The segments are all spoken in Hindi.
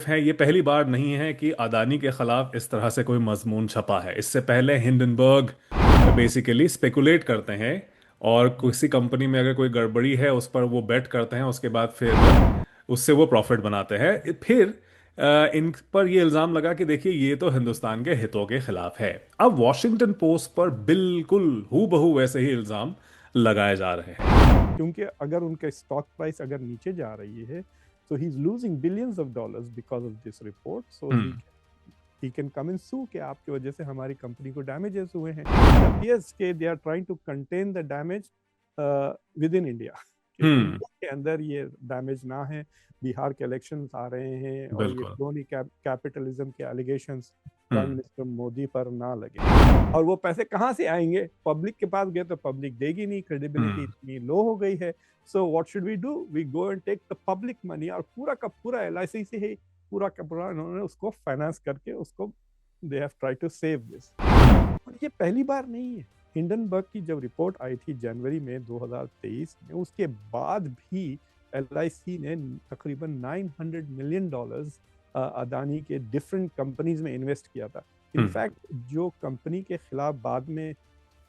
हैं, ये पहली बार नहीं है कि अदानी के खिलाफ इस तरह से कोई मजमून छपा है। इससे पहले हिंडनबर्ग बेसिकली स्पेकुलेट करते हैं और किसी कंपनी में अगर कोई गड़बड़ी है उस पर वो बेट करते हैं, उसके बाद फिर उससे वो प्रॉफिट बनाते हैं। फिर इन पर ये इल्ज़ाम लगा कि देखिए ये तो हिंदुस्तान के हितों के खिलाफ है। अब वॉशिंगटन पोस्ट पर बिल्कुल हूबहू वैसे ही इल्ज़ाम लगाए जा रहे हैं। क्योंकि अगर उनका स्टॉक प्राइस अगर नीचे जा रही है तो he is losing billions of dollars because of this report, so hmm. He can come in sue कि आपकी वजह से हमारी कंपनी को डैमेजेस हुए हैं। यस के they are trying to contain the damage within India, कि हम्म। इंडिया के अंदर ये डैमेज ना है। बिहार के इलेक्शंस आ रहे हैं और ये बिल्कुल। क्रोनी कैपिटलिज्म के allegations prime hmm. Minister Modi पर ना लगे। और वो पैसे कहाँ से आएंगे? पब्लिक के पास गए तो पब्लिक देगी नहीं, क्रेडिबिलिटी हम्म। इतनी लो हो गई है। So what should we do? We go and take the public money, और पूरा का पूरा एलआईसी से ही पूरा का पूरा उन्होंने उसको फाइनेंस करके उसको they have try to save this. Hmm. और ये पहली बार नहीं है। हिंडनबर्ग की जब रिपोर्ट आई थी जनवरी में 2023 में, उसके बाद भी एलआईसी ने तकरीबन $900 मिलियन अदानी के डिफरेंट कंपनीज में इन्वेस्ट किया था। हम्म। इनफैक्ट जो कंपनी के खिलाफ बाद में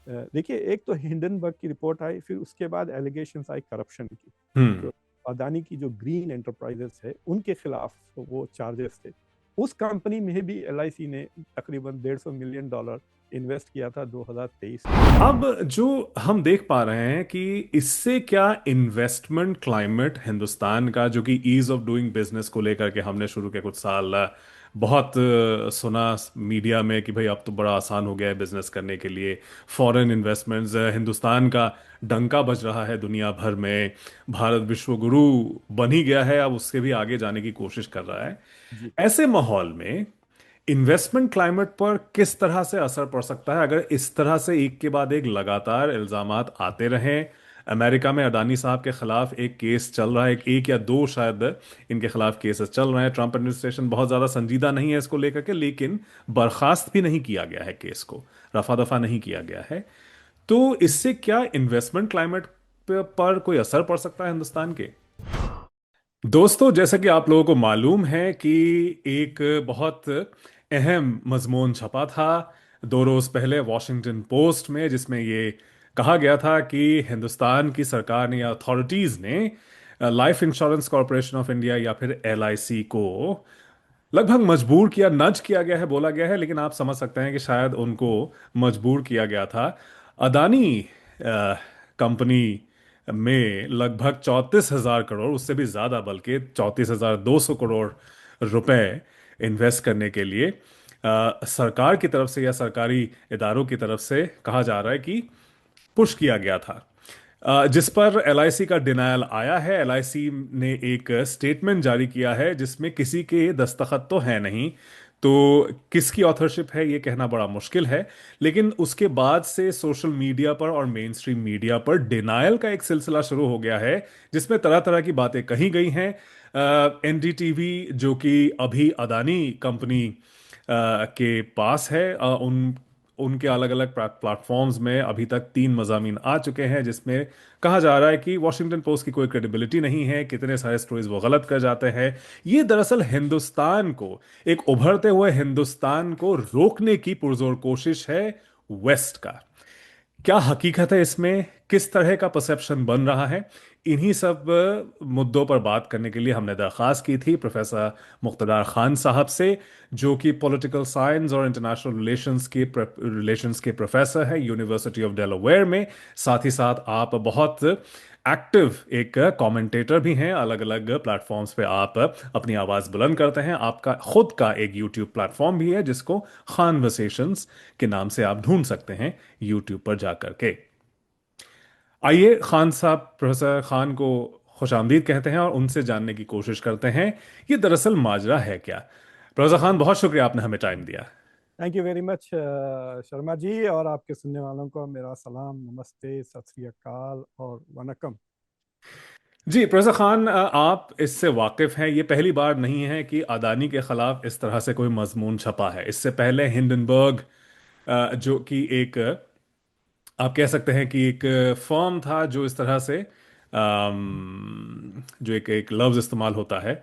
देखिए, एक तो हिंडनबर्ग की रिपोर्ट आई, फिर उसके बाद एलिगेशंस आई करप्शन की। हम्म। तो अदानी की जो ग्रीन एंटरप्राइजेस है उनके खिलाफ वो चार्जेस थे। उस कंपनी में भी एलआईसी ने तकरीबन $150 मिलियन इन्वेस्ट किया था 2023 में। अब जो हम देख पा रहे हैं कि इससे क्या इन्वेस्टमेंट क्लाइमेट हिंदुस्तान का, जो कि ईज ऑफ डूइंग बिजनेस को लेकर के हमने शुरू के कुछ साल बहुत सुना मीडिया में कि भाई अब तो बड़ा आसान हो गया है बिजनेस करने के लिए, फॉरेन इन्वेस्टमेंट्स, हिंदुस्तान का डंका बज रहा है दुनिया भर में, भारत विश्व गुरु बन ही गया है, अब उससे भी आगे जाने की कोशिश कर रहा है। जी। ऐसे माहौल में इन्वेस्टमेंट क्लाइमेट पर किस तरह से असर पड़ सकता है अगर इस तरह से एक के बाद एक लगातार इल्जामात आते रहें? अमेरिका में अडानी साहब के खिलाफ एक केस चल रहा है, एक या दो शायद इनके खिलाफ केसेस चल रहे हैं। ट्रंप एडमिनिस्ट्रेशन बहुत ज्यादा संजीदा नहीं है इसको लेकर के, लेकिन बर्खास्त भी नहीं किया गया है, केस को रफा दफा नहीं किया गया है। तो इससे क्या इन्वेस्टमेंट क्लाइमेट पर कोई असर पड़ सकता है हिंदुस्तान के? दोस्तों, जैसा कि आप लोगों को मालूम है कि एक बहुत अहम मजमून छपा था 2 रोज पहले वॉशिंगटन पोस्ट में, जिसमें ये कहा गया था कि हिंदुस्तान की सरकार ने या अथॉरिटीज ने life insurance corporation of India या फिर एलआईसी को लगभग मजबूर किया, नज किया गया है बोला गया है, लेकिन आप समझ सकते हैं कि शायद उनको मजबूर किया गया था। अदानी कंपनी में लगभग 34,000 करोड़, उससे भी ज़्यादा बल्कि 34,200 करोड़ रुपए इन्वेस्ट करने के लिए सरकार की तरफ से या सरकारी इदारों की तरफ से कहा जा रहा है कि पुश किया गया था। जिस पर एलआईसी का डिनायल आया है। एलआईसी ने एक स्टेटमेंट जारी किया है जिसमें किसी के दस्तखत तो है नहीं, तो किसकी ऑथरशिप है ये कहना बड़ा मुश्किल है। लेकिन उसके बाद से सोशल मीडिया पर और मेन स्ट्रीम मीडिया पर डिनायल का एक सिलसिला शुरू हो गया है, जिसमें तरह तरह की बातें कही गई हैं। एनडीटीवी जो कि अभी अदानी कंपनी के पास है, उन उनके अलग अलग प्लेटफॉर्म्स में अभी तक 3 मज़ामीन आ चुके हैं जिसमें कहा जा रहा है कि वॉशिंगटन पोस्ट की कोई क्रेडिबिलिटी नहीं है, कितने सारे स्टोरीज वो गलत कर जाते हैं। ये दरअसल हिंदुस्तान को, एक उभरते हुए हिंदुस्तान को रोकने की पुरजोर कोशिश है वेस्ट का। क्या हकीकत है इसमें, किस तरह का परसेप्शन बन रहा है? इन्हीं सब मुद्दों पर बात करने के लिए हमने दरख्वास्त की थी प्रोफेसर मुख्तदार खान साहब से, जो कि पॉलिटिकल साइंस और इंटरनेशनल रिलेशंस के प्रोफेसर है यूनिवर्सिटी ऑफ डेलावेयर में। साथ ही साथ आप बहुत एक्टिव एक कमेंटेटर भी हैं, अलग अलग प्लेटफॉर्म्स पे आप अपनी आवाज़ बुलंद करते हैं। आपका खुद का एक यूट्यूब प्लेटफॉर्म भी है जिसको खानवर्सेशंस के नाम से आप ढूंढ सकते हैं यूट्यूब पर जाकर के। आइए खान साहब, प्रोफेसर खान को खुश आमदीद कहते हैं और उनसे जानने की कोशिश करते हैं ये दरअसल माजरा है क्या। प्रोफेसर खान, बहुत शुक्रिया आपने हमें टाइम दिया। Thank you very much Sharma ji, और आपके सुनने वालों को मेरा सलाम, नमस्ते, सत श्री अकाल और वनकम। जी प्रोफेसर खान, आप इससे वाकिफ हैं, ये पहली बार नहीं है कि अदानी के खिलाफ इस तरह से कोई मजमून छपा है। इससे पहले हिंडनबर्ग जो कि एक आप कह सकते हैं कि एक फर्म था जो इस तरह से जो एक एक लफ्ज इस्तेमाल होता है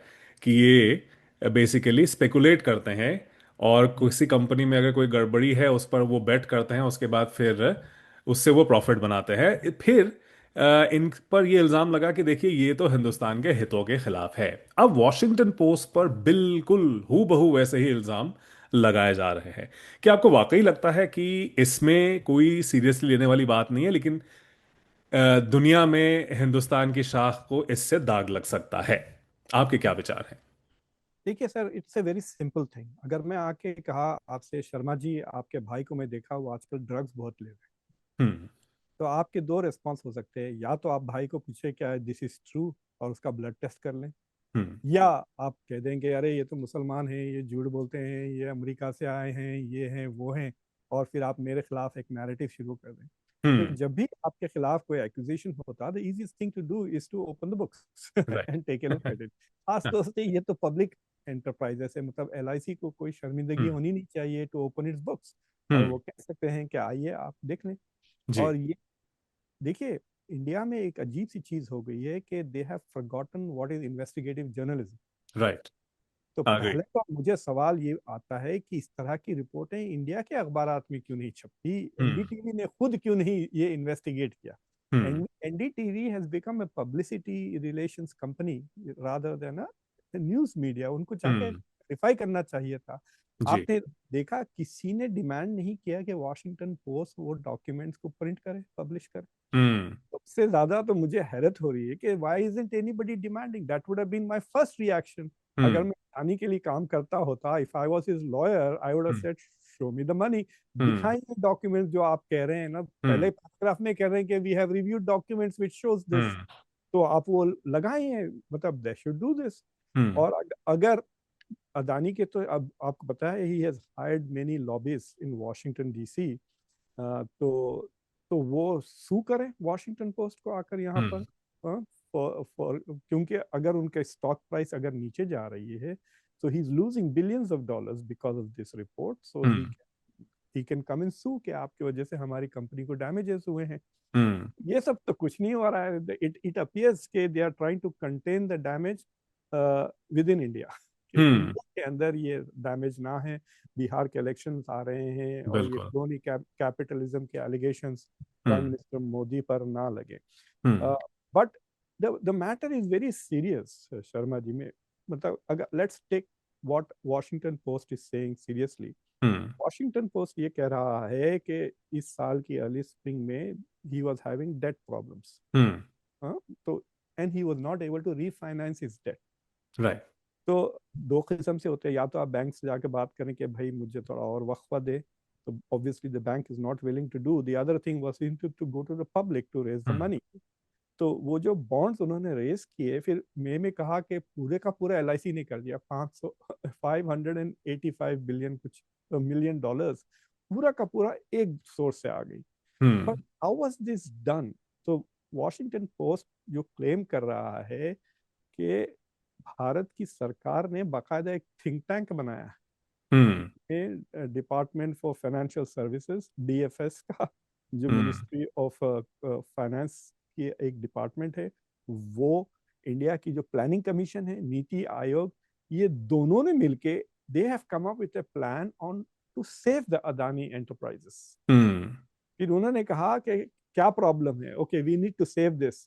कि ये बेसिकली स्पेकुलेट करते हैं, और किसी कंपनी में अगर कोई गड़बड़ी है उस पर वो बेट करते हैं, उसके बाद फिर उससे वो प्रॉफिट बनाते हैं। फिर इन पर ये इल्ज़ाम लगा कि देखिए ये तो हिंदुस्तान के हितों के खिलाफ है। अब वॉशिंगटन पोस्ट पर बिल्कुल हूबहू वैसे ही इल्ज़ाम लगाए जा रहे हैं। क्या आपको वाकई लगता है कि इसमें कोई सीरियसली लेने वाली बात नहीं है, लेकिन दुनिया में हिंदुस्तान की शाख को इससे दाग लग सकता है? आपके क्या विचार हैं? देखिए sir, it's a very simple thing. अगर मैं आके कहा आपसे, शर्मा जी आपके भाई को मैं देखा वो आजकल ड्रग्स बहुत ले रहे हैं, हम्म। तो आपके दो रिस्पॉन्स हो सकते हैं। या तो आप भाई को पूछे क्या दिस इज ट्रू और उसका ब्लड टेस्ट कर लें, हम्म। या आप कह देंगे अरे ये तो मुसलमान हैं, ये झूठ बोलते हैं, ये अमेरिका से आए हैं, ये हैं वो हैं, और फिर आप मेरे खिलाफ एक नैरेटिव शुरू कर दें। तो हम्म। जब भी आपके खिलाफ कोई एक्यूजेशन होता, the easiest thing to do is to open the books right. And take a look at it. खास तौर से ये तो पब्लिक एंटरप्राइजेस है, मतलब एलआईसी को कोई शर्मिंदगी हम्म। होनी नहीं चाहिए टू ओपन इट्स बुक्स। और हम्म। वो कह सकते हैं कि आइए आप देख लें। जी। और ये देखिए, इंडिया में एक अजीब सी चीज हो गई है कि they have forgotten what is investigative journalism. Right. तो आ गई। पहले तो मुझे सवाल ये आता है कि इस तरह की रिपोर्टें इंडिया के अखबारात में क्यों नहीं छपती? हम्म। एनडीटीवी ने खुद क्यों नहीं ये इन्वेस्टिगेट किया? Hmm. NDTV has become a publicity relations company rather than a news media. उनको जाके हम्म। वेरीफाई करना चाहिए था। जी। आपने देखा किसी ने डिमांड नहीं किया कि वॉशिंगटन पोस्ट वो डॉक्यूमेंट्स को प्रिंट करे, पब्लिश करे। हम्म। सबसे ज्यादा तो मुझे हैरत हो रही है कि why isn't anybody demanding, that would have been my first reaction. अगर हम्म। मैं अडानी के लिए काम करता होता, if I was his lawyer, I would have hmm. Said show me the money. Hmm. दिखाइए डॉक्यूमेंट्स जो आप कह रहे हैं ना, हम्म। पहले पैराग्राफ में कह रहे हैं कि we have reviewed documents which shows this. Hmm. तो आप वो लगाइए, मतलब they should do this. Hmm. और अगर अदानी के, तो अब आपको पता है he has hired many lobbies in Washington DC. तो वो सू करें वॉशिंगटन पोस्ट को आकर यहाँ पर। हम्म। क्योंकि अगर उनके स्टॉक प्राइस अगर नीचे जा रही है, so he's losing billions of dollars because of this report, so hmm. he can come and sue कि आपकी वजह से हमारी कंपनी को डैमेजेस हुए हैं। हम्म। ये सब तो कुछ नहीं हो रहा है। इट अपीयर्स के they are trying to contain the damage within India, कि हम्म। इंडिया के अंदर ये डैमेज ना है। बिहार के इलेक्शंस आ रहे हैं और ये बिल्कुल। क्रोनी कैपिटलिज्म के allegations prime hmm. Minister Modi पर ना लगे। Hmm. But the matter is very serious Sharma ji में। मतलब अगर let's take what Washington Post is saying seriously. Hmm. Washington Post ये कह रहा है कि इस साल की अर्ली स्प्रिंग में he was having debt problems. Hmm. हाँ, तो and he was not able to refinance his debt. Right. तो दो किस्म से होते हैं, या तो आप बैंक से जाके बात करें कि भाई मुझे थोड़ा और वक्फा दे, तो obviously the bank is not willing to do. The other thing was to go to the public to raise the hmm. Money. तो वो जो बॉन्ड्स उन्होंने रेस किए, फिर मई में कहा कि पूरे का पूरा एलआईसी ने कर दिया, 500 585 बिलियन कुछ मिलियन डॉलर्स पूरा का पूरा एक सोर्स से आ गई। But hmm. How was this done? तो वॉशिंगटन पोस्ट जो क्लेम कर रहा है कि भारत की सरकार ने बाकायदा एक थिंक टैंक बनाया हम्म। है, department for financial services, DFS का, जो हम्म। मिनिस्ट्री ऑफ फाइनेंस की एक डिपार्टमेंट है। वो इंडिया की जो प्लानिंग कमीशन है, नीति आयोग, ये दोनों ने मिलके they have come up with a plan on to save the Adani enterprises. Hmm. फिर उन्होंने कहा कि क्या प्रॉब्लम है, okay we need to save this,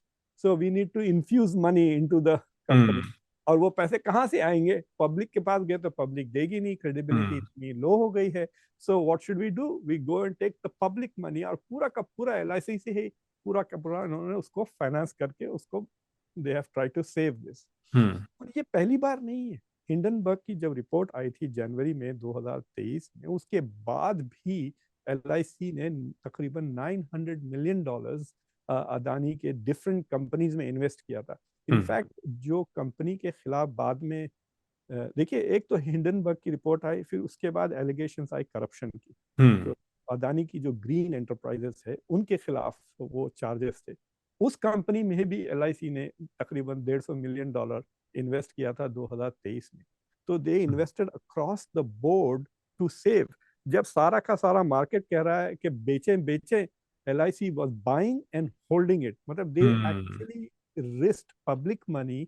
so we need to infuse money into the company. Hmm. और वो पैसे कहाँ से आएंगे? पब्लिक के पास गए तो पब्लिक देगी नहीं, क्रेडिबिलिटी हम्म। इतनी लो हो गई है। So what should we do? We go and take the public money, और पूरा का पूरा एलआईसी से ही पूरा का पूरा उन्होंने उसको फाइनेंस करके उसको they have try to save this. Hmm. और ये पहली बार नहीं है। हिंडनबर्ग की जब रिपोर्ट आई थी जनवरी में 2023 में, उसके बाद भी एलआईसी ने तकरीबन $900 मिलियन अदानी के डिफरेंट कंपनीज में इन्वेस्ट किया था। हम्म। इनफैक्ट जो कंपनी के खिलाफ बाद में देखिए, एक तो हिंडनबर्ग की रिपोर्ट आई, फिर उसके बाद एलिगेशंस आई करप्शन की। हम्म। तो अदानी की जो ग्रीन एंटरप्राइजेस है उनके खिलाफ वो चार्जेस थे। उस कंपनी में भी एलआईसी ने तकरीबन $150 मिलियन इन्वेस्ट किया था 2023 में। तो they invested across the board to save. जब सारा का सारा मार्केट कह रहा है कि बेचें बेचें, LIC was buying and holding it. मतलब they hmm. Actually risk public money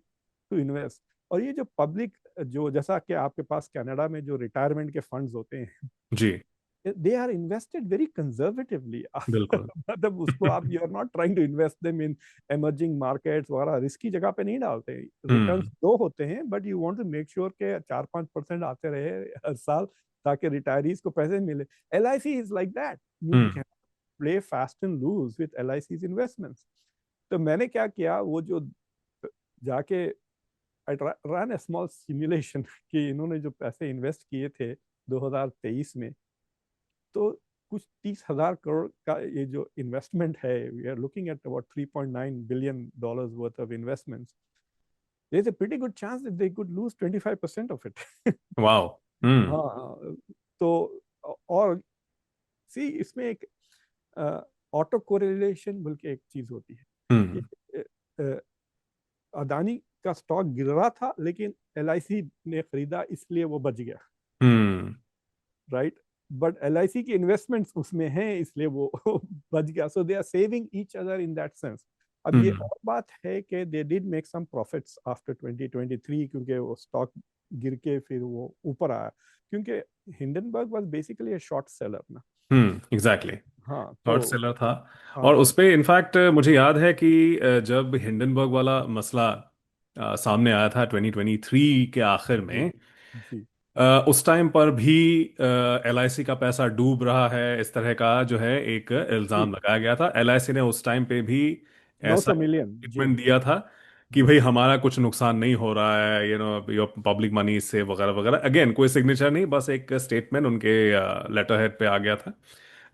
to invest. और ये जो पब्लिक जो जैसा कि आपके पास कनाडा में जो रिटायरमेंट के फंड्स होते हैं, जी। They are invested very conservatively. बिल्कुल। मतलब उसको आप, you are not trying to invest them in emerging markets वगैरह, रिस्की जगह पे नहीं डालते। Returns hmm. दो होते हैं, but you want to make sure के 4-5% आते रहे हर साल, ताकि रिटायरीज को पैसे मिले। L I C is like that, you hmm. Can play fast and loose with L I C's investments. तो मैंने क्या किया, वो जो जाके I run a small simulation कि इन्होंने जो पैसे इन्वेस्ट किए थे 2023 में, तो कुछ 30,000 करोड़ का ये जो इन्वेस्टमेंट है, we are looking at about $3.9 billion worth of investments. There is a pretty good chance that they could lose 25% of it. Wow. Hmm. हाँ हाँ। तो और सी, इसमें एक ऑटो कोरिलेशन बोल के एक चीज होती है कि हम्म। अदानी का स्टॉक गिर रहा था, लेकिन एलआईसी ने खरीदा, इसलिए वो बच गया, हम्म। राइट। बट एलआईसी की इन्वेस्टमेंट्स उसमें हैं, इसलिए वो बच गया। So they are saving each other in that sense. अब ये हम्म। और बात है कि they did make some profits after 2023, क्योंकि वो स्टॉक गिर के फिर वो ऊपर आया, क्योंकि Hindenburg was basically a short seller ना। एग्जैक्टली। हाँ तो शॉर्ट सेलर था। और हाँ। उस पे इनफैक्ट मुझे याद है कि जब हिंडनबर्ग वाला मसला सामने आया था 2023 के आखिर जी में, जी उस टाइम पर भी एलआईसी का पैसा डूब रहा है, इस तरह का जो है एक जी, इल्जाम लगाया गया था। एलआईसी ने उस टाइम पे भी ऐसा 900 मिलियन जी। स्टेटमेंट दिया था कि भाई हमारा कुछ नुकसान नहीं हो रहा है, योर पब्लिक मनी से वगैरह वगैरह। अगेन कोई सिग्नेचर नहीं, बस एक स्टेटमेंट उनके लेटर हेड पे आ गया था,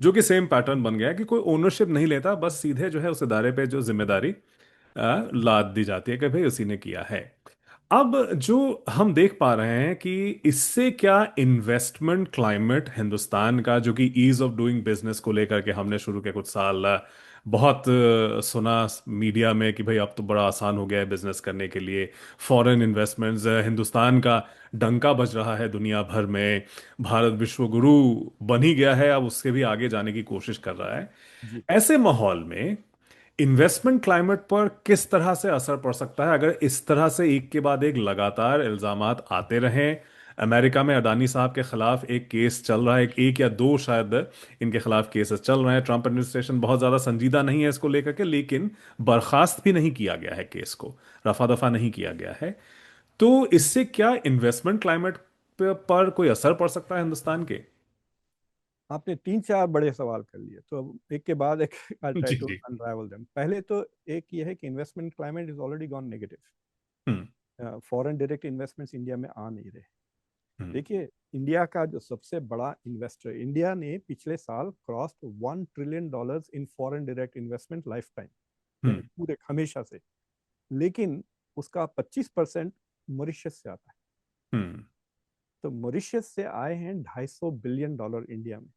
जो कि सेम पैटर्न बन गया कि कोई ओनरशिप नहीं लेता, बस सीधे जो है उस इदारे पे जो जिम्मेदारी लाद दी जाती है कि भाई उसी ने किया है। अब जो हम देख पा रहे हैं कि इससे क्या इन्वेस्टमेंट क्लाइमेट हिंदुस्तान का, जो कि ईज ऑफ डूइंग बिजनेस को लेकर के हमने शुरू के कुछ साल बहुत सुना मीडिया में कि भाई अब तो बड़ा आसान हो गया है बिजनेस करने के लिए, फॉरेन इन्वेस्टमेंट्स, हिंदुस्तान का डंका बज रहा है दुनिया भर में, भारत विश्व गुरु बन ही गया है, अब उससे भी आगे जाने की कोशिश कर रहा है। जी, ऐसे माहौल में इन्वेस्टमेंट क्लाइमेट पर किस तरह से असर पड़ सकता है अगर इस तरह से एक के बाद एक लगातार इल्जामात आते रहें? अमेरिका में अडानी साहब के खिलाफ एक केस चल रहा है, एक या दो शायद इनके खिलाफ केसेस चल रहे हैं। ट्रंप एडमिनिस्ट्रेशन बहुत ज्यादा संजीदा नहीं है इसको लेकर के, लेकिन बर्खास्त भी नहीं किया गया है केस को, रफा दफा नहीं किया गया है। तो इससे क्या इन्वेस्टमेंट क्लाइमेट पर कोई असर पड़ सकता है हिंदुस्तान के? आपने 3-4 बड़े सवाल कर लिए, तो अब एक के बाद एक I try G to G. Unravel them. पहले तो एक ये है कि investment climate is already gone hmm. Negative. Foreign direct investments India में आ नहीं रहे। हम्म। देखिए, इंडिया का जो सबसे बड़ा इन्वेस्टर, इंडिया ने पिछले साल cross $1 trillion in foreign direct investment life time, यानी हम्म। पूरे हमेशा से। लेकिन उसका 25% मॉरिशस से आता है। हम्म। तो मॉरिशस से आए हैं $250 बिलियन इंडिया में।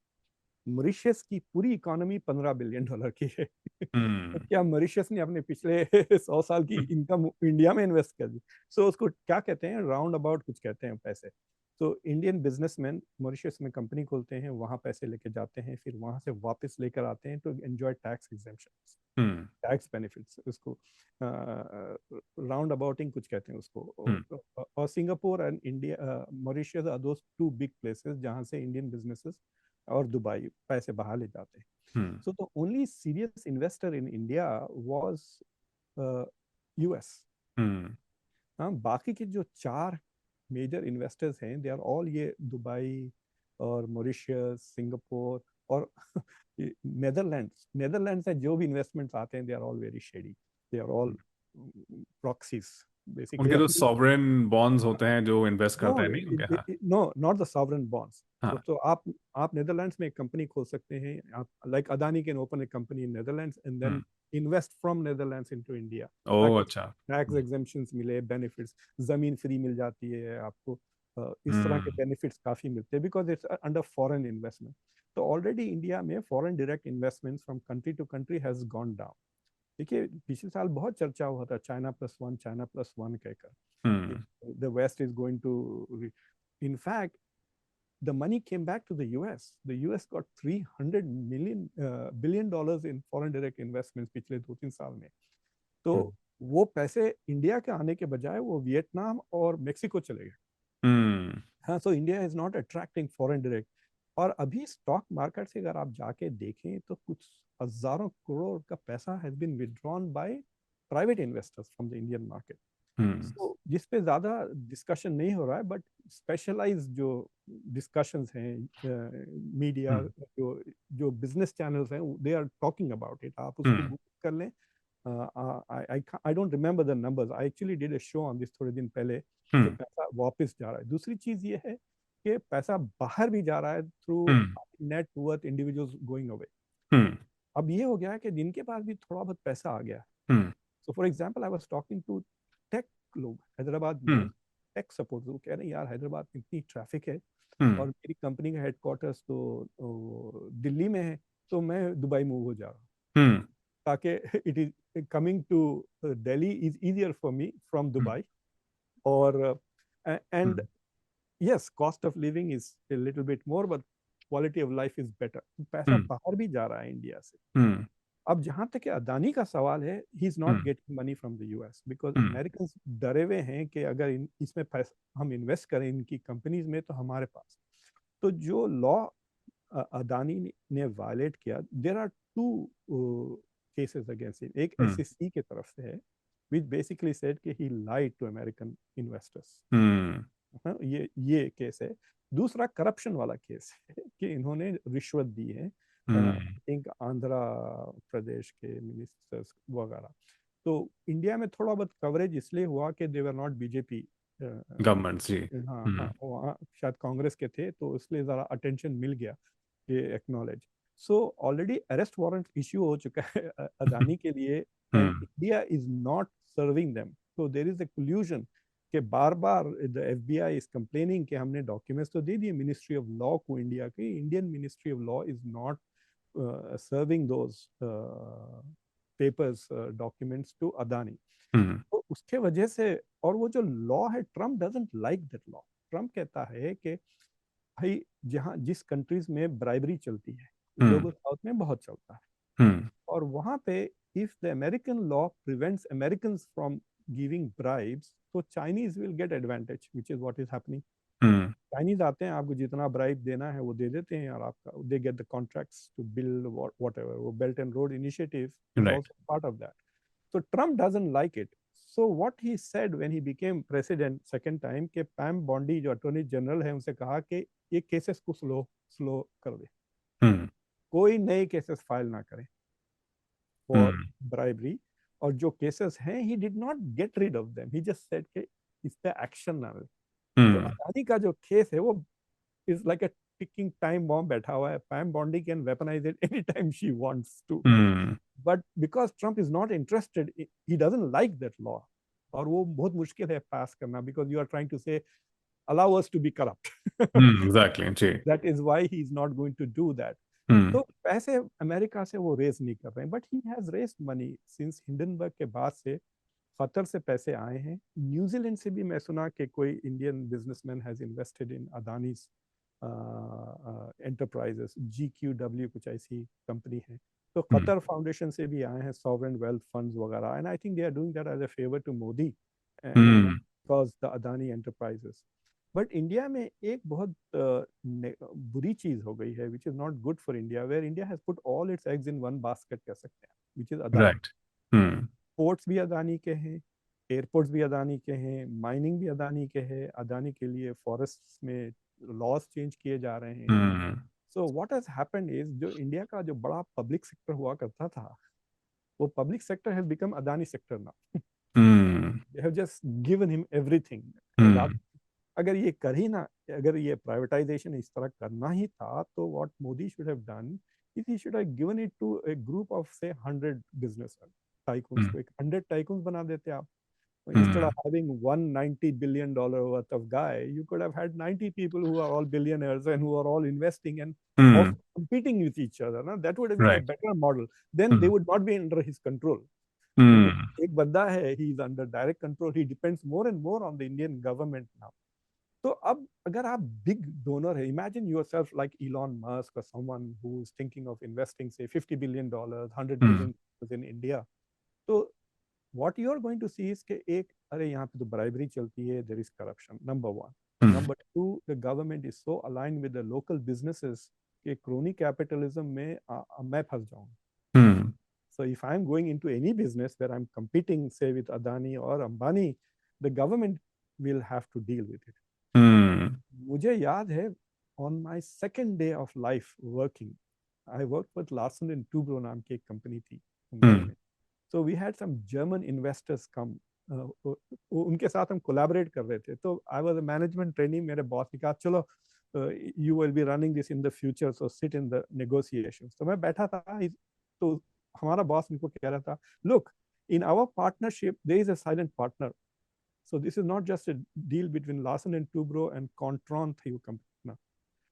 मॉरिशस की पूरी इकोनॉमी $15 बिलियन की है। तो हम्म। क्या मॉरिशस ने अपने पिछले 100 साल की इनकम इंडिया में इन्वेस्ट कर दी? सो उसको क्या कहते हैं, राउंड अबाउट कुछ कहते हैं पैसे। तो इंडियन बिजनेसमैन मॉरिशस में कंपनी खोलते हैं, वहां पैसे लेके जाते हैं, फिर वहां से वापस लेकर आते हैं to enjoy tax exemption, hmm. Tax benefits. उसको राउंड अबाउटिंग कुछ कहते हैं हम्म। उसको। और Singapore and India, Mauritius are those two big places जहां से इंडियन बिजनेसेस और दुबई पैसे बाहर ले जाते हैं। हम्म। So the only serious investor in India was US. हम्म। हाँ, बाकी के जो 4 मेजर इन्वेस्टर्स हैं, दे आर ऑल ये दुबई और मॉरिशस, सिंगापुर और नेदरलैंड्स। नेदरलैंड से जो भी इन्वेस्टमेंट्स आते हैं, they are all very shady, they are all proxies basically उनके जो अपनी। सॉवरेन बॉन्ड्स होते हैं जो इन्वेस्ट करते नो हैं, नहीं उनके? हाँ। No, not the sovereign bonds. हाँ। तो आप नेदरलैंड्स में एक कंपनी खोल सकते हैं, आप like Adani can open a company in Netherlands and then hmm. Invest from Netherlands into India, oh ताकि अच्छा। टैक्स एग्जेम्पशंस मिले, बेनिफिट्स, जमीन फ्री मिल जाती है आपको। इस तरह के हम्म। बेनिफिट्स काफी मिलते हैं because it's under foreign investment. तो ऑलरेडी इंडिया में foreign direct investments from country to country has gone down. देखिए, पिछले साल बहुत चर्चा हुआ था China+1, China+1 कहकर, हम्म। the West is going to in fact, the money came back to the US. The US got $300 billion in foreign direct investments पिछले 2-3 साल में। तो हम्म। वो पैसे इंडिया के आने के बजाय वो वियतनाम और मेक्सिको चले गए। हम्म। हाँ, so India is not attracting foreign direct. और अभी स्टॉक मार्केट से अगर आप जाके देखें तो कुछ हजारों करोड़ का पैसा has been withdrawn by private investors from the Indian market. Hmm. So जिस पे ज़्यादा डिस्कशन नहीं हो रहा है, बट स्पेशलाइज जो डिस्कशंस हैं मीडिया, हम्म। जो जो बिजनेस चैनल्स हैं, they are talking about it. आप उसको हम्म। गूगल कर लें। I don't remember the numbers, I actually did a show on this थोड़े दिन पहले, कि हम्म। पैसा वापस जा रहा है। दूसरी चीज़ ये है कि पैसा बाहर भी जा रहा है through hmm. Net worth individuals going away. Hmm. अब ये हो गया है कि जिनके पास भी थोड़ा बहुत पैसा आ गया। Hmm. So for example, I was talking to tech लोग हैदराबाद में, हम्म। टेक सपोर्ट, वो कह रहे हैं यार हैदराबाद में इतनी ट्रैफिक है, हम्म। और मेरी कंपनी का हेडक्वार्टर्स तो दिल्ली में है, तो मैं दुबई मूव हो जा रहा हूँ, हम्म। ताकि it is coming to Delhi is easier for me from Dubai. और and hmm. Yes, cost of living is a little bit more, but quality of life is better। पैसा हम्म। बाहर भी जा रहा है इंडिया से। हम्म। अब जहां तक अदानी का सवाल है, ही is not hmm. Getting money from the US, because hmm. American डरे हुए हैं कि अगर इसमें पैसा हम इन्वेस्ट करें इनकी कंपनीज में, तो हमारे पास, तो जो लॉ अदानी ने वायलेट किया, there are two cases against him. एक हम्म। एसईसी की तरफ से है, विच बेसिकली सेड कि ही लाइड टू अमेरिकन इन्वेस्टर्स। हम्म। हाँ, ये केस है। दूसरा करप्शन वाला केस है कि इन्होंने रिश्वत दी है, हम्म। थिंक आंध्र प्रदेश के मिनिस्टर्स वगैरह। तो इंडिया में थोड़ा बहुत कवरेज इसलिए हुआ कि दे वर नॉट बीजेपी। गवर्नमेंट जी। हाँ हम्म। हाँ, वहाँ शायद कांग्रेस के थे, तो इसलिए ज़रा अटेंशन मिल गया, ये acknowledge. So already arrest warrant issue हो चुका है अदानी के लिए, and hmm. India is not serving them. तो देर इज ए कोल्यूजन कि बार बार द एफबीआई इज कंप्लेनिंग कि हमने डॉक्यूमेंट्स तो दे दिए मिनिस्ट्री ऑफ लॉ को इंडिया की, Indian ministry of law is not serving those papers, documents to Adani. Hmm. तो उसके वजह से, और वो जो लॉ है, Trump doesn't like that law. Trump कहता है कि भाई, जहाँ जिस कंट्रीज में ब्राइबरी चलती है, हम्म। ग्लोबल साउथ में बहुत चलता है, हम्म। और वहां पे if the American law prevents American from giving bribes, तो Chinese will get advantage, which is what is happening. Hmm. Chinese आते हैं, आपको जितना ब्राइब देना है वो दे देते हैं, और आपका they get the contracts to build whatever. वो belt and road initiative is right. Also part of that. So Trump doesn't like it. So what he said when he became president second time, कि पैम बॉन्डी जो अटॉर्नी जनरल है, उनसे कहा कि ये केसेस को स्लो स्लो कर दे, हम्म। कोई नए केसेस फाइल ना करें फॉर हम्म। ब्राइबरी। और जो केसेस हैं, he did not get rid of them, he just said कि इस पे एक्शन ना ले। तो हम्म। अदानी का जो केस है, वो is like a ticking time bomb बैठा हुआ है। Pam Bondi can weaponise it any time she wants to, hmm. But because Trump is not interested, he doesn't like that law. और वो बहुत मुश्किल है पास करना, because you are trying to say allow us to be corrupt. Exactly जी। That is why he is not going to do that. Hmm. तो पैसे अमेरिका से वो रेस नहीं कर रहे हैं, but he has raised money since Hindenburg के बाद से। कतर से पैसे आए हैं, न्यूजीलैंड से भी मैं सुना कि कोई Indian businessman has invested in Adani's enterprises, GQW कुछ ऐसी कंपनी है। तो हम्म। कतर फाउंडेशन से भी आए हैं सॉवरेन वेल्थ फंड्स वगैरह, and I think they are doing that as a favour to Modi, hmm. Because the Adani Enterprises. But India में एक बहुत बुरी चीज हो गई है, which is not good for India, where India has put all its eggs in one basket कह सकते हैं, which is Adani. Right. Hmm. Ports भी अदानी के हैं, एयरपोर्ट्स भी अदानी के हैं, माइनिंग भी अदानी के हैं, अदानी के लिए फॉरेस्ट में लॉज चेंज किए जा रहे हैं। Hmm. So what has happened is, जो इंडिया का जो बड़ा पब्लिक सेक्टर हुआ करता था, वो public sector has become Adani sector now. Hmm. They have just given him everything. Hmm. अगर ये कर ही ना, अगर ये प्राइवेटाइजेशन इस तरह करना ही था, तो what Modi should have done is he should have given it to a group of से 100 बिजनेस टाइकून्स हम्म। को, एक 100 टाइकून्स बना देते आप। Instead hmm. of having $190 billion worth of guy, you could have had 90 people who are all billionaires and who are all investing and hmm. also competing with each other. No? That would have been a right. better model. Then they hmm. would not be under his control. क्योंकि हम्म। एक बंदा है, he is under direct control. He depends more and more on the Indian government now. तो अब अगर आप बिग डोनर है, imagine yourself like Elon Musk or someone who is thinking of investing say $50 billion, $100 hmm. billion in India. तो what you are going to see is कि एक, अरे यहाँ पे तो ब्राइबरी चलती है, there is corruption, number one. Hmm. Number two, the government is so aligned with the local businesses कि crony capitalism में मैं फंस जाऊंगा. हम्म। So if I'm going into any business where I'm competing, say with Adani or Ambani, the government will have to deal with it. हम्म। मुझे याद है, on my second day of life working, I worked with Larsen and Toubro नाम की एक कंपनी थी मुंबई हम्म। में. So we had some German investors come. उनके साथ हम कोलैबोरेट कर रहे थे. तो I was a management trainee. मेरे बॉस ने कहा चलो you will be running this in the future, so sit in the negotiations. तो मैं बैठा था. तो हमारा बॉस उनको कह रहा था, look, in our partnership there is a silent partner. So this is not just a deal between Larsen and Toubro and Contron Thieu company.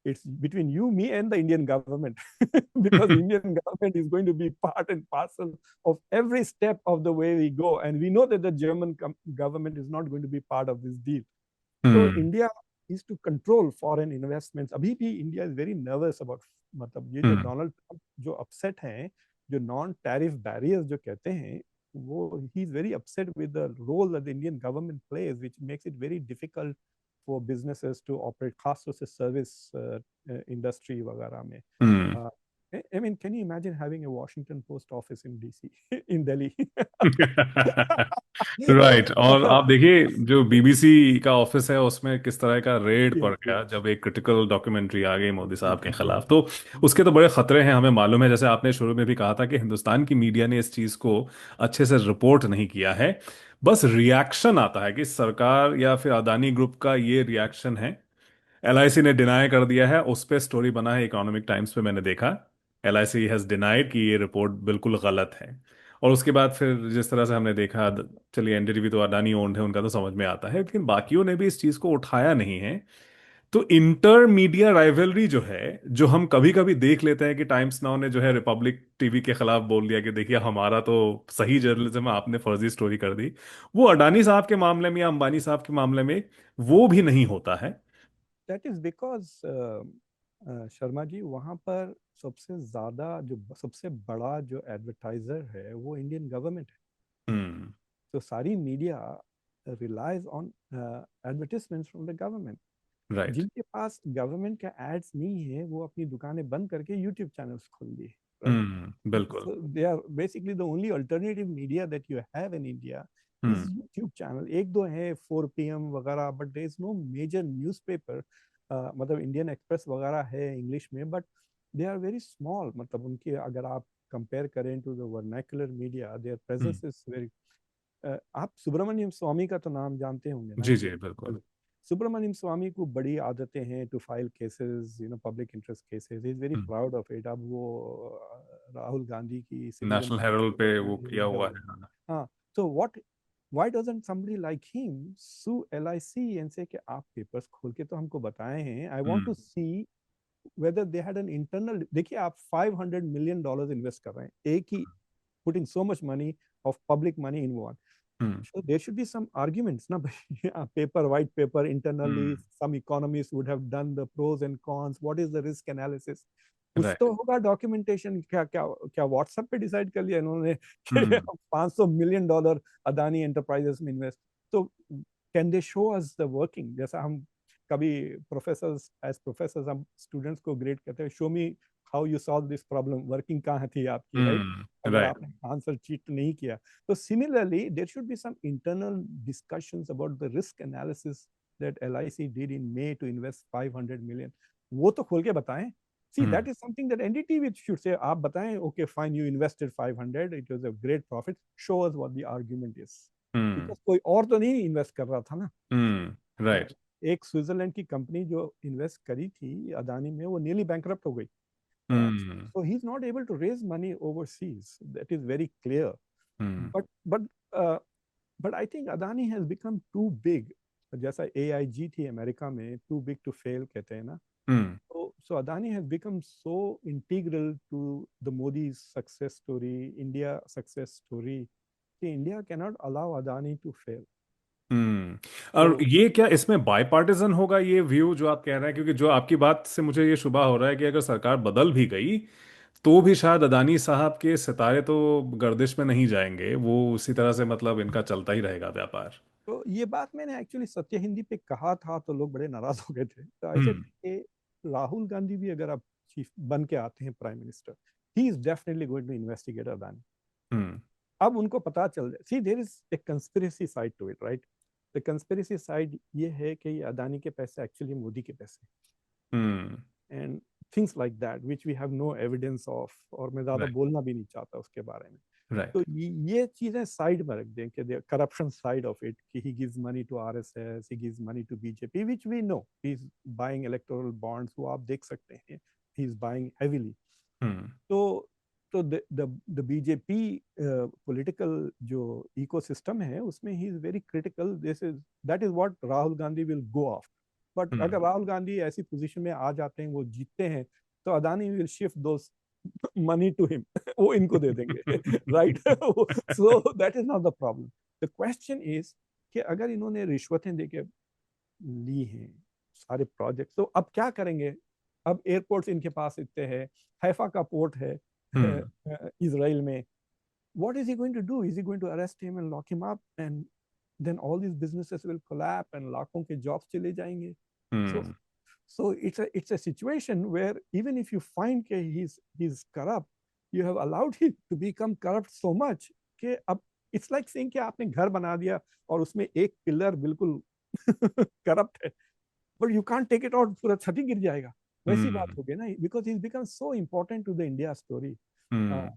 It's between you, me, and the Indian government. Because Indian government is going to be part and parcel of every step of the way we go. And we know that the German government is not going to be part of this deal. So hmm. India is to control foreign investments. अभी भी India is very nervous about, मतलब ये जो हम्म। डोनाल्ड ट्रंप जो अपसेट हैं, जो नॉन टैरिफ बैरियर्स जो कहते हैं, वो he is very upset with the role that the Indian government plays, which makes it very difficult for businesses to operate, खास तौर से सर्विस इंडस्ट्री वगैरह में. Hmm. I mean, can you imagine having a Washington Post office in DC, in Delhi? Right. और आप देखिए जो बीबीसी का ऑफिस है उसमें किस तरह का रेड Yes, पड़ गया yes. जब एक क्रिटिकल डॉक्यूमेंट्री आ गई मोदी साहब के खिलाफ। तो उसके तो बड़े खतरे हैं, हमें मालूम है। जैसे आपने शुरू में भी कहा था कि हिंदुस्तान की मीडिया ने इस चीज को अच्छे से रिपोर्ट नहीं किया है। बस रिएक्शन आता है कि सरकार या फिर अदानी ग्रुप का ये रिएक्शन है। एलआईसी ने डिनाई कर दिया है, उस पे स्टोरी बना है इकोनॉमिक टाइम्स पे, मैंने देखा। एलआईसी हैज डिनाइड कि ये रिपोर्ट बिल्कुल गलत है। और उसके बाद फिर जिस तरह से हमने देखा, चलिए एनडीटीवी तो अडानी ओन्ड है, उनका तो समझ में आता है, लेकिन बाकियों ने भी इस चीज को उठाया नहीं है। तो इंटर मीडिया राइवलरी जो है, जो हम कभी कभी देख लेते हैं कि टाइम्स नाउ ने जो है रिपब्लिक टीवी के खिलाफ बोल दिया कि देखिए हमारा तो सही जर्नलिज्म है, आपने फर्जी स्टोरी कर दी, वो अडानी साहब के मामले में या अंबानी साहब के मामले में वो भी नहीं होता है। That is because Sharma ji, वहाँ पर सबसे ज्यादा जो सबसे बड़ा जो एडवर्टाइजर है वो इंडियन गवर्नमेंट है. हम्म। तो सारी media relies on advertisements from the government. Right. जिनके पास गवर्नमेंट का एड्स नहीं है वो अपनी दुकानें बंद करके यूट्यूब चैनल्स खोल दिए. राइट. बिल्कुल। So they are basically the only alternative media that you have in India is hmm. YouTube channel. एक दो है 4 PM वगैरह, but there is no major newspaper. मतलब इंडियन एक्सप्रेस वगैरह है इंग्लिश में, but they are very small. मतलब उनके अगर आप कंपेयर करें to the vernacular media, their hmm. presence is very. आप सुब्रमण्यम स्वामी का तो नाम जानते होंगे ना. जी जी बिल्कुल। सुब्रमण्यम स्वामी को बड़ी आदतें हैं to file cases, public interest cases. He is very hmm. Proud of it. अब वो राहुल गांधी की सिटीजन. नेशनल हेराल्ड पे वो किया हुआ है, हाँ। हाँ. तो what, why doesn't somebody like him sue LIC and say कि आप पेपर्स खोल के तो हमको बताए हैं. I want to hmm. See whether they had an internal. देखिए आप $500 million इन्वेस्ट कर रहे हैं, एक ही putting so much money of public money in one. Hmm. So there should be some arguments, na? Paper, white paper, internally, hmm. some economists would have done the pros and cons. What is the risk analysis? कुछ राइट। तो होगा डॉक्यूमेंटेशन. क्या क्या क्या व्हाट्सएप पे डिसाइड कर लिया इन्होंने कि हम्म। $500 million अदानी एंटरप्राइजेस में इन्वेस्ट. तो can they show us the working. जैसा हम कभी प्रोफेसर्स, एज प्रोफेसर्स हम स्टूडेंट्स को ग्रेड करते हैं, show me how you solve this problem, working कहाँ थी आपकी. राइट. अगर राइट। आपने आंसर चीट नहीं किया. So similarly, there should be some internal discussions about the risk analysis that LIC did in May to invest 500 million. वो तो खोल के बताएं. See, that hmm. is something that NDTV should say. आप बताएं, okay, fine, you invested 500, it was a great profit. Show us what the argument is. Hmm. Because कोई और तो नहीं इन्वेस्ट कर रहा था ना. राइट। एक स्विट्जरलैंड की कंपनी जो इन्वेस्ट करी थी अदानी में, वो नियरली बैंकरप्ट हो गई. हम्म। So he's not able to raise money overseas. That is very clear. Hmm. But uh, but I think Adani has become too big. जैसा AIG थी अमेरिका में, too big to fail कहते हैं ना. हम्म। So Adani has become so integral to the Modi's success story, India success story, कि India cannot allow Adani to fail. और So ये क्या इसमें बायपार्टिजन होगा ये व्यू जो आप कह रहे हैं? क्योंकि जो आपकी बात से मुझे ये शुबा हो रहा है कि अगर सरकार बदल भी गई तो भी शायद अदानी साहब के सितारे तो गर्दिश में नहीं जाएंगे, वो उसी तरह से मतलब इनका चलता ही रहेगा व्यापार। तो ये बात मैंने एक्चुअली सत्य हिंदी पे कहा था, तो लोग बड़े नाराज हो गए थे। तो आई सेड हम्म। कि राहुल गांधी भी अगर अब चीफ बन के आते हैं prime minister, he is definitely going to investigate Adani. Hmm. अब उनको पता चल जाए, see there is a conspiracy side to it, right? The conspiracy side ये है कि ये अदानी के पैसे एक्चुअली मोदी के पैसे, hmm. And things like that which we have no evidence of, और मैं ज्यादा राइट। बोलना भी नहीं चाहता उसके बारे में। तो राइट। ये चीजें साइड में रख दें कि करप्शन साइड ऑफ इट, कि he gives money to RSS, he gives money to BJP, which we know he is buying electoral bonds, वो आप देख सकते हैं, he is buying heavily. Hmm. तो द बीजेपी पॉलिटिकल जो इकोसिस्टम है उसमें he is very critical, this is that is what Rahul Gandhi will go of. But hmm. अगर राहुल गांधी ऐसी पोजीशन में आ जाते हैं, वो जीतते हैं, तो Adani will shift those money to him, वो इनको दे देंगे, right? So that is not the problem. The question is कि अगर इन्होंने रिश्वतें देके ली हैं सारे प्रोजेक्ट, तो अब क्या करेंगे? अब एयरपोर्ट्स इनके पास इतने हैं, हैफा का पोर्ट है हम्म। इसराइल में। what is he going to do? Is he going to arrest him and lock him up, and then all these businesses will collapse and लाखों के jobs चले जाएंगे? So hmm. it's a situation where even if you find that he's corrupt, you have allowed him to become corrupt so much कि अब it's like saying कि आपने घर बना दिया और उसमें एक पिलर बिल्कुल करप्ट है, but you can't take it out, पूरा छत ही गिर जाएगा। वैसी बात हम्म। हो गई ना, because he's become so important to the India story. Hmm.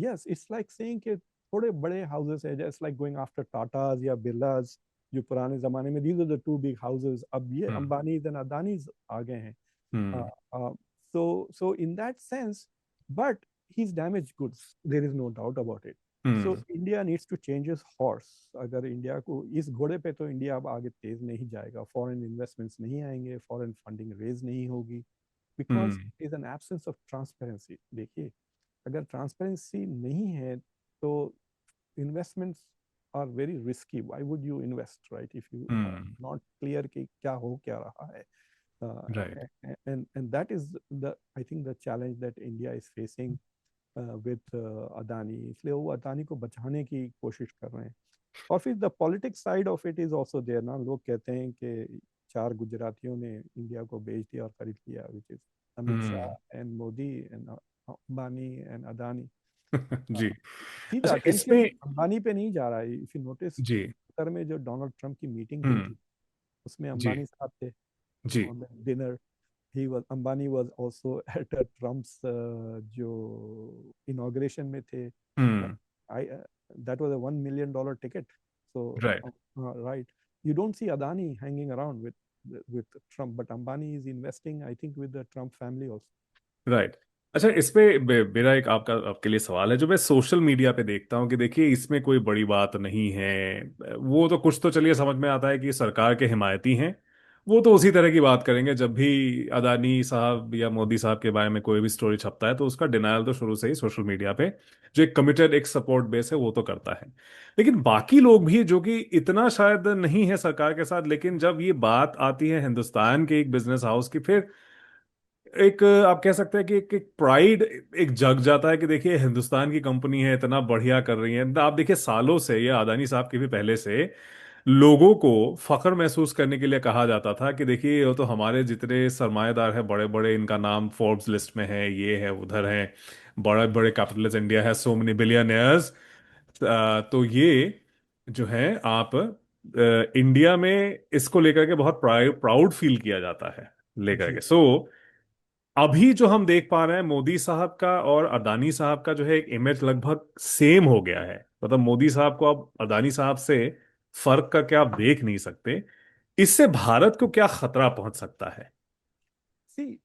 Yes, it's like saying कि थोड़े बड़े houses है, just like going after Tatas या Birlas, जो पुराने जमाने में, these are the two big houses, अब ये हम्म। अंबानीज एंड अदानीज आ गए हैं। हम्म। uh, uh, so in that sense, but he's damaged goods, there is no doubt about it. So hmm. India needs to change his horse। अगर इंडिया को इस घोड़े पे, तो इंडिया अब आगे तेज नहीं जाएगा, फॉरेन इन्वेस्टमेंट्स नहीं आएंगे, फॉरेन फंडिंग रेज नहीं होगी, because hmm. Is an absence of transparency. देखिए, अगर ट्रांसपेरेंसी नहीं है, तो investments are very risky. Why would you invest, right, if you are hmm. not clear कि क्या हो क्या रहा है? Right. And that is the, I think, the challenge that India is facing with Adani, इसलिए वो अदानी को बचाने की कोशिश कर रहे हैं। और फिर the politics side of it is also there ना, लोग कहते हैं कि चार गुजरातियों ने इंडिया को बेच दिया और खरीद लिया, which is Amit hmm. Shah and Modi and Ambani and Adani. जी। सी द अच्छा अटेंशन इसमें। अंबानी पे नहीं जा रहा है, इफ यू नोटिस। जी। कतर में जो डोनाल्ड ट्रंप की मीटिंग हुई हम्म। थी, उसमें जी। अंबानी साहब थे जी। On the dinner. He was Ambani was also at Trump's जो इनॉग्रेशन में थे। Hmm. I that was a $1 million ticket, so right. right, you don't see Adani hanging around with Trump, but Ambani is investing, I think, with the Trump family also. Right. अच्छा इस पे मेरा एक आपका आपके लिए सवाल है, जो मैं सोशल मीडिया पे देखता हूँ कि देखिए इसमें कोई बड़ी बात नहीं है, वो तो कुछ तो चलिए समझ में आता है कि सरकार के हिमायती हैं, वो तो उसी तरह की बात करेंगे जब भी अदानी साहब या मोदी साहब के बारे में कोई भी स्टोरी छपता है तो उसका डिनायल तो शुरू से ही सोशल मीडिया पे जो एक कमिटेड एक सपोर्ट बेस है वो तो करता है। लेकिन बाकी लोग भी जो कि इतना शायद नहीं है सरकार के साथ, लेकिन जब ये बात आती है हिंदुस्तान के एक बिजनेस हाउस की, फिर एक आप कह सकते हैं कि एक प्राइड एक जग जाता है कि देखिए हिंदुस्तान की कंपनी है इतना बढ़िया कर रही है। आप देखिए सालों से, ये अदानी साहब के भी पहले से लोगों को फख्र महसूस करने के लिए कहा जाता था कि देखिए ये तो हमारे जितने सरमाएदार हैं बड़े बड़े, इनका नाम फोर्ब्स लिस्ट में है, ये है उधर है, बड़े बड़े कैपिटलिस्ट इंडिया है, सो मेनी बिलियनियर्स। तो ये जो है आप इंडिया में इसको लेकर के बहुत प्राउड फील किया जाता है लेकर के। जी, सो अभी जो हम देख पा रहे हैं मोदी साहब का और अदानी साहब का जो है एक इमेज लगभग सेम हो गया है, मतलब मोदी साहब को अब अदानी साहब से फर्क करके आप देख नहीं सकते। इससे भारत को क्या खतरा पहुंच सकता है? सी,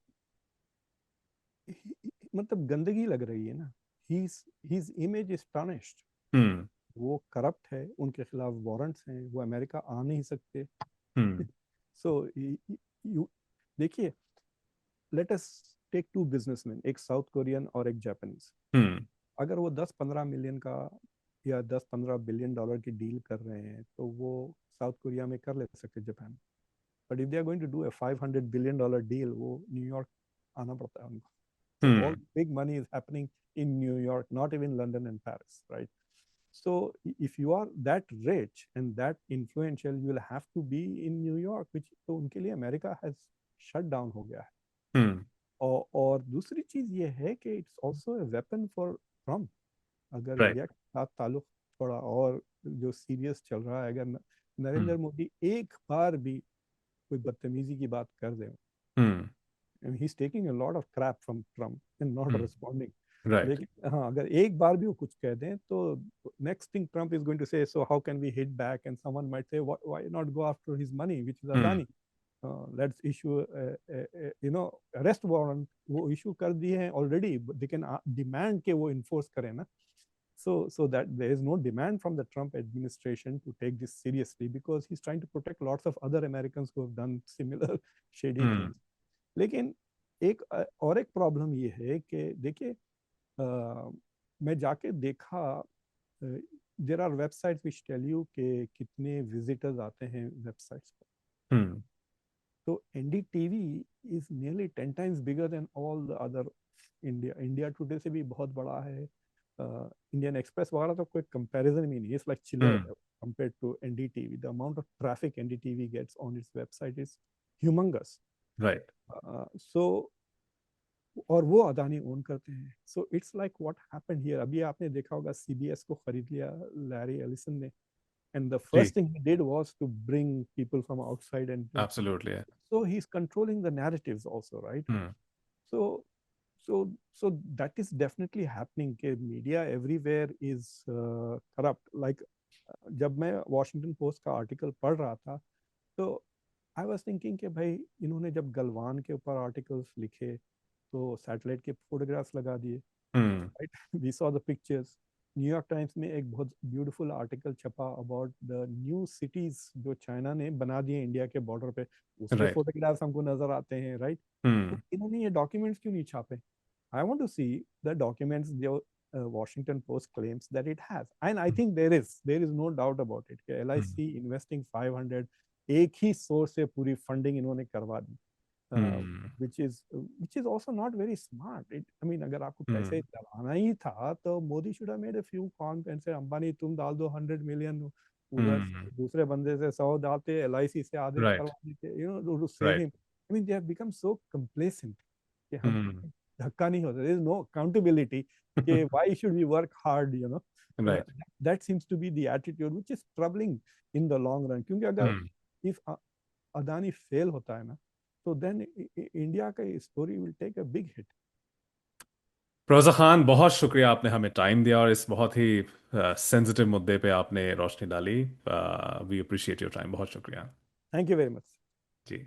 मतलब गंदगी लग रही है ना, हिज इमेज इज tarnished। हम्म। वो करप्ट है, उनके खिलाफ वारंट्स हैं, वो अमेरिका आ नहीं सकते। हम्म। सो यू देखिए, let us take two businessman, एक साउथ कोरियन और एक जापानीज। हम्म। अगर वो 10-15 मिलियन का या 10-15 बिलियन डॉलर की डील कर रहे हैं, तो वो साउथ कोरिया में कर ले सकते Japan. But if they are going to do a $500 billion deal, वो न्यूयॉर्क आना पड़ता है उनको। So all hmm. Big money is happening in New York, not even London and Paris, right? So if you are that rich and that influential, you will have to be in New York, which तो उनके लिए अमेरिका has shut down हो गया है। हम्म। और दूसरी चीज ये है कि it's also a weapon for Trump. अगर राइट। इंडिया के साथ ताल्लुक थोड़ा और जो सीरियस चल रहा है, अगर हम्म। नरेंद्र मोदी एक बार भी कोई बदतमीजी की बात कर दे, हम्म। and he's taking a lot of crap from Trump and not responding. Right. लेकिन हाँ, अगर एक बार भी वो कुछ कह दें तो next thing Trump is going to say, so how can we hit back? And someone might say, why not go after his money, which is hmm. Adani? Let's issue arrest warrant. वो issue कर दिए हैं already, but they can demand कि वो enforce करें ना। So that there is no demand from the Trump administration to take this seriously, because he's trying to protect lots of other Americans who have done similar shady hmm. things. लेकिन एक और एक प्रॉब्लम ये है कि देखिए, मैं जाके देखा, there are websites which tell you कि कितने विजिटर्स आते हैं वेबसाइट्स पर। हम्म। तो NDTV is nearly 10 times bigger than all the other. India India Today से भी बहुत बड़ा है। इंडियन एक्सप्रेस वगैरह तो कोई कंपैरिजन भी नहीं है, it's like chiller hmm. compared to NDTV. The amount of traffic NDTV gets on its website is humongous. Right. So और वो अदानी ओन करते हैं। So it's like what happened here. अभी आपने देखा होगा सीबीएस को खरीद लिया लैरी एलिसन ने, एंड द जी। First thing he did was to bring people from outside and absolutely. so he's controlling the narratives also, right? Hmm. So so so that is definitely happening कि media everywhere is corrupt, like जब मैं वॉशिंगटन पोस्ट का आर्टिकल पढ़ रहा था, तो आई वाज थिंकिंग कि भाई इन्होंने जब गलवान के ऊपर आर्टिकल्स लिखे तो सैटेलाइट के फोटोग्राफ्स लगा दिए, hmm. Right? We saw the pictures. New York Times में एक बहुत ब्यूटीफुल आर्टिकल छपा अबाउट द न्यू सिटीज जो चाइना ने बना दिए इंडिया के बॉर्डर पे, उसके राइट। फोटोग्राफ्स हमको नजर आते हैं, राइट? तो हम्म। इन्होंने ये डॉक्यूमेंट्स क्यों नहीं छापे? I want to see the documents जो Washington Post claims that it has, and I think there is no doubt about it कि हम्म। LIC investing 500 एक ही सोर्स से पूरी फंडिंग इन्होंने करवा दी, हम्म। which is also not very smart. I mean, अगर आपको पैसे हम्म। लगाना ही था तो Modi should have made a few calls and said, Ambani तुम डाल दो 100 million, उधर हम्म। से दूसरे बंदे से 100 डालते, LIC से आधे राइट। करवा देते, to save right. him. I mean, they have become so complacent कि हम हम्म। धक्का नहीं होता, there is no accountability कि why should we work hard. Uh, right. that seems to be the attitude, which is troubling in the long run, क्योंकि अगर हम्म। if अदानी फेल होता है ना, तो देन इंडिया का story will take a big hit. Roza Khan, बहुत शुक्रिया, आपने हमें टाइम दिया और इस बहुत ही सेंसिटिव मुद्दे पे आपने रोशनी डाली। We appreciate your time. बहुत शुक्रिया। Thank you very much. Ji.